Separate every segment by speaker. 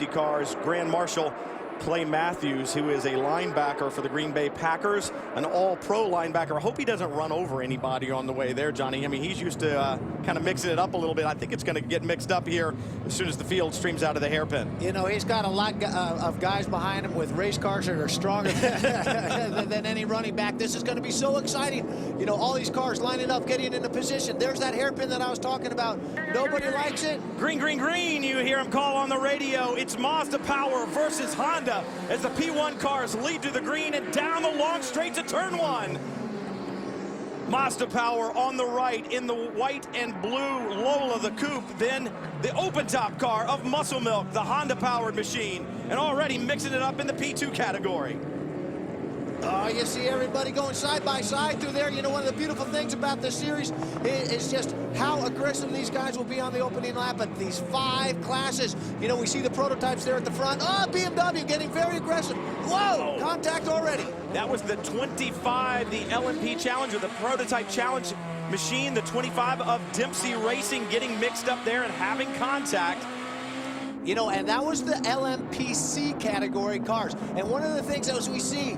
Speaker 1: safety cars, Grand Marshal Clay Matthews, who is a linebacker for the Green Bay Packers, an all-pro linebacker. I hope he doesn't run over anybody on the way there, Johnny. I mean, he's used to kind of mixing it up a little bit. I think it's going to get mixed up here as soon as the field streams out of the hairpin.
Speaker 2: You know, he's got a lot of guys behind him with race cars that are stronger than any running back. This is going to be so exciting. You know, all these cars lining up, getting into position. There's that hairpin that I was talking about. Nobody likes it.
Speaker 1: Green, green, green. You hear him call on the radio. It's Mazda Power versus Honda as the P1 cars lead to the green and down the long straight to turn one. Mazda Power on the right in the white and blue Lola, the coupe. Then the open top car of Muscle Milk, the Honda powered machine, and already mixing it up in the P2 category.
Speaker 2: Oh, you see everybody going side by side through there. You know, one of the beautiful things about this series is just how aggressive these guys will be on the opening lap at these 5 classes. You know, we see the prototypes there at the front. Oh, BMW getting very aggressive. Whoa, contact already.
Speaker 1: That was the 25, the LMP Challenger, the prototype challenge machine, the 25 of Dempsey Racing getting mixed up there and having contact.
Speaker 2: You know, and that was the LMPC category cars. And one of the things that we see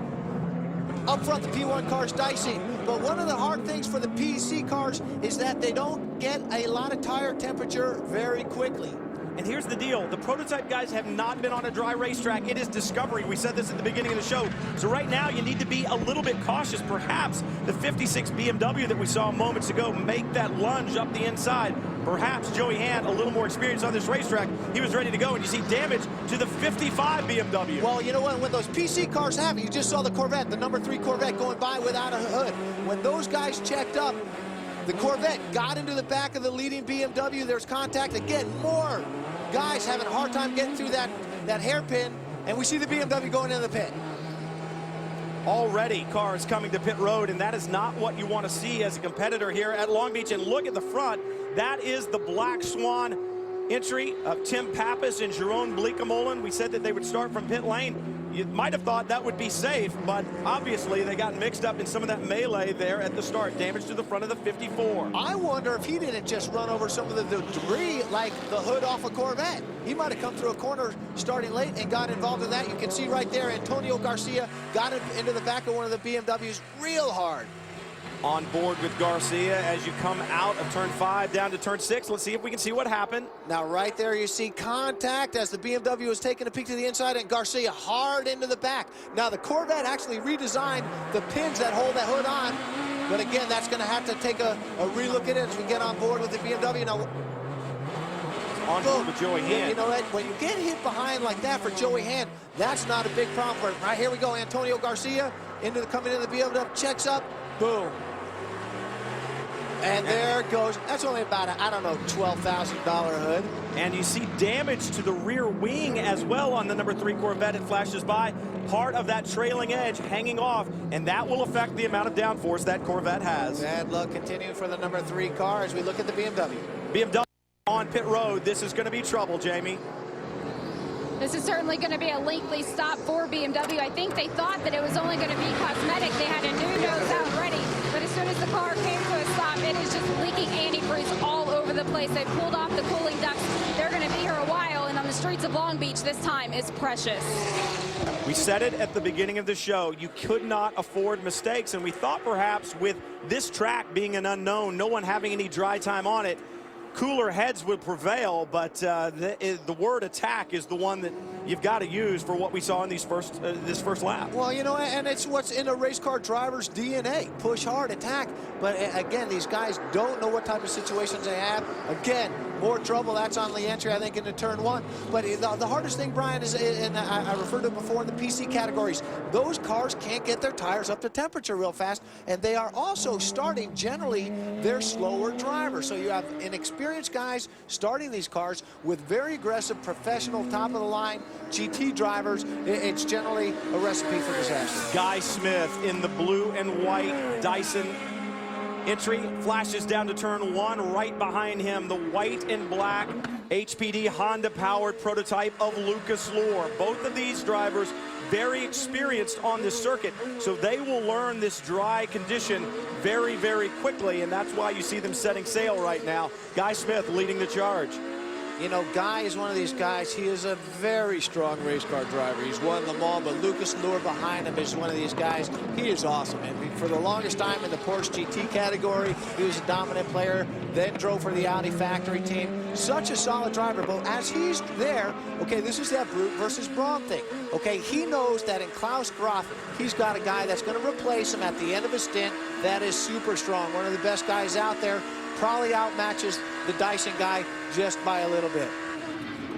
Speaker 2: up front, the P1 cars dicing, but one of the hard things for the PC cars is that they don't get a lot of tire temperature very quickly.
Speaker 1: And here's the deal. The prototype guys have not been on a dry racetrack. It is discovery. We said this at the beginning of the show. So right now, you need to be a little bit cautious. Perhaps the 56 BMW that we saw moments ago make that lunge up the inside. Perhaps Joey Hand, a little more experience on this racetrack, he was ready to go. And you see damage to the 55 BMW.
Speaker 2: Well, you know what? When those PC cars have it, you just saw the Corvette, the number 3 Corvette going by without a hood. When those guys checked up, the Corvette got into the back of the leading BMW. There's contact. Again, more guys having a hard time getting through that hairpin, and we see the BMW going into the pit.
Speaker 1: Already cars coming to pit road, and that is not what you want to see as a competitor here at Long Beach. And look at the front. That is the Black Swan entry of Tim Pappas and Jerome Bleekemolen. We said that they would start from pit lane. You might have thought that would be safe, but obviously they got mixed up in some of that melee there at the start. Damage to the front of the 54.
Speaker 2: I wonder if he didn't just run over some of the debris like the hood off a Corvette. He might have come through a corner starting late and got involved in that. You can see right there, Antonio Garcia got into the back of one of the BMWs real hard.
Speaker 1: On board with Garcia as you come out of turn 5 down to turn 6. Let's see if we can see what happened.
Speaker 2: Now right there you see contact as the BMW is taking a peek to the inside, and Garcia hard into the back. Now the Corvette actually redesigned the pins that hold that hood on, but again, that's going to have to take a relook at it as we get on board with the BMW. Now
Speaker 1: on board with Joey Hand.
Speaker 2: You know, when you get hit behind like that for Joey Hand, that's not a big problem for him. Right, here we go, Antonio Garcia coming into the BMW, checks up, boom. And there it goes. That's only about a, I don't know, $12,000 hood.
Speaker 1: And you see damage to the rear wing as well on the number 3 Corvette. It flashes by. Part of that trailing edge hanging off, and that will affect the amount of downforce that Corvette has.
Speaker 2: Bad luck continuing for the number 3 car as we look at the BMW.
Speaker 1: BMW on pit road. This is going to be trouble, Jamie.
Speaker 3: This is certainly going to be a lengthy stop for BMW. I think they thought that it was only going to be cosmetic. They had a new nose out ready, but as soon as the car came to a stop, it is just leaking antifreeze all over the place. They pulled off the cooling ducts. They're going to be here a while, and on the streets of Long Beach, this time is precious.
Speaker 1: We said it at the beginning of the show. You could not afford mistakes, and we thought perhaps with this track being an unknown, no one having any dry time on it, cooler heads would prevail, but the word attack is the one that you've got to use for what we saw in this first lap.
Speaker 2: Well, you know, and it's what's in a race car driver's DNA. Push hard, attack. But again, these guys don't know what type of situations they have. Again, more trouble. That's on the entry, I think, into turn 1. But the hardest thing, Brian, is, and I referred to it before in the PC categories, those cars can't get their tires up to temperature real fast, and they are also starting, generally, they're slower drivers. So you have inexperienced guys starting these cars with very aggressive, professional, top-of-the-line GT drivers. It's generally a recipe for disaster.
Speaker 1: Guy Smith in the blue and white Dyson entry flashes down to turn 1. Right behind him, the white and black HPD Honda-powered prototype of Lucas Lohr. Both of these drivers very experienced on this circuit, so they will learn this dry condition very, very quickly, and that's why you see them setting sail right now. Guy Smith leading the charge.
Speaker 2: You know, Guy is one of these guys. He is a very strong race car driver. He's won them all, but Lucas Luhr behind him is one of these guys. He is awesome. And for the longest time in the Porsche GT category, he was a dominant player, then drove for the Audi factory team. Such a solid driver, but as he's there, okay, this is that brute versus Braun thing. Okay, he knows that in Klaus Graf, he's got a guy that's going to replace him at the end of his stint that is super strong. One of the best guys out there. Probably outmatches the Dyson guy just by a little bit.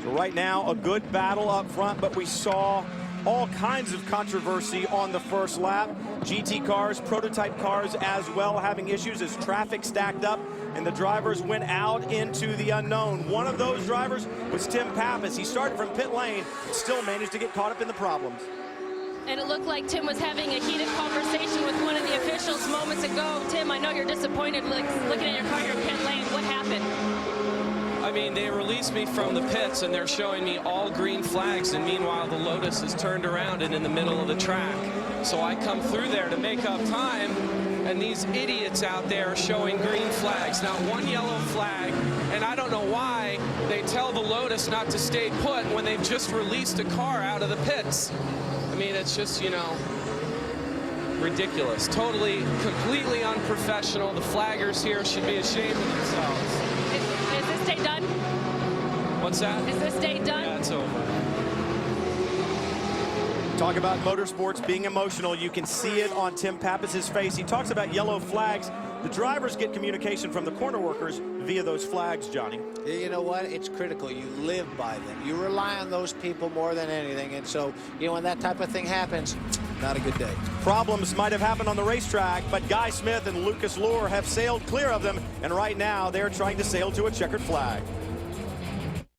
Speaker 1: So right now, a good battle up front, but we saw all kinds of controversy on the first lap. GT cars, prototype cars as well, having issues as traffic stacked up and the drivers went out into the unknown. One of those drivers was Tim Pappas. He started from pit lane, still managed to get caught up in the problems.
Speaker 4: And it looked like Tim was having a heated conversation with one of the officials moments ago. Tim, I know you're disappointed looking at your car, your pit lane. What happened?
Speaker 5: I mean, they released me from the pits, and they're showing me all green flags, and meanwhile, the Lotus is turned around and in the middle of the track. So I come through there to make up time, and these idiots out there are showing green flags, not one yellow flag, and I don't know why they tell the Lotus not to stay put when they've just released a car out of the pits. I mean, it's just, you know, ridiculous. Totally, completely unprofessional. The flaggers here should be ashamed of themselves.
Speaker 4: Is this day done?
Speaker 5: What's that?
Speaker 4: Is this day done?
Speaker 5: Yeah, it's over.
Speaker 1: Talk about motorsports being emotional. You can see it on Tim Pappas's face. He talks about yellow flags. The drivers get communication from the corner workers via those flags, Johnny.
Speaker 2: You know what? It's critical. You live by them. You rely on those people more than anything. And so, you know, when that type of thing happens, not a good day.
Speaker 1: Problems might have happened on the racetrack, but Guy Smith and Lucas Luhr have sailed clear of them. And right now, they're trying to sail to a checkered flag.